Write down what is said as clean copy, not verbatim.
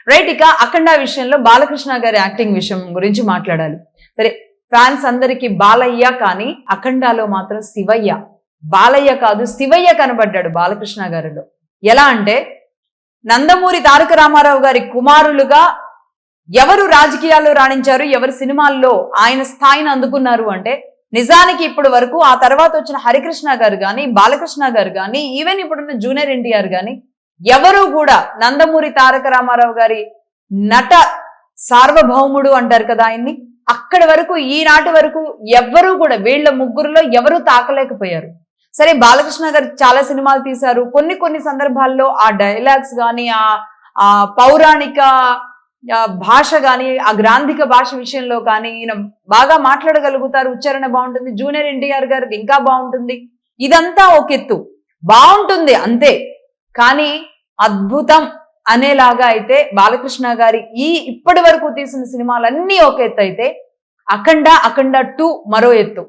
Right. ఇక అఖండ విషయంలో బాలకృష్ణ గారి యాక్టింగ్ విషయం గురించి మాట్లాడాలి. సరే, ఫ్యాన్స్ అందరికి బాలయ్య, కానీ అఖండాలో మాత్రం శివయ్య, బాలయ్య కాదు శివయ్య కనబడ్డాడు బాలకృష్ణ గారిలో. ఎలా అంటే, నందమూరి తారక రామారావు గారి కుమారులుగా ఎవరు రాజకీయాల్లో రాణించారు, ఎవరు సినిమాల్లో ఆయన స్థాయిని అందుకున్నారు అంటే నిజానికి ఇప్పటి వరకు ఆ తర్వాత వచ్చిన హరికృష్ణ గారు కానీ, బాలకృష్ణ గారు కానీ, ఈవెన్ ఇప్పుడున్న జూనియర్ ఎన్టీఆర్ కానీ ఎవరు కూడా నందమూరి తారక రామారావు గారి నట సార్వభౌముడు అంటారు కదా ఆయన్ని, అక్కడి వరకు ఈనాటి వరకు ఎవ్వరూ కూడా వీళ్ళ ముగ్గురులో ఎవరూ తాకలేకపోయారు. సరే, బాలకృష్ణ గారు చాలా సినిమాలు తీశారు. కొన్ని సందర్భాల్లో ఆ డైలాగ్స్ కానీ, ఆ పౌరాణిక భాష కానీ, ఆ గ్రాంధిక భాష విషయంలో కానీ ఈయన బాగా మాట్లాడగలుగుతారు, ఉచ్చారణ బాగుంటుంది. జూనియర్ ఎన్టీఆర్ గారికి ఇంకా బాగుంటుంది. ఇదంతా ఒక ఎత్తు, బాగుంటుంది అంతే. కానీ అద్భుతం అనేలాగా అయితే బాలకృష్ణ గారి ఇప్పటి వరకు తీసిన సినిమాలన్నీ ఒక ఎత్తు అయితే, అఖండ 2 మరో ఎత్తు.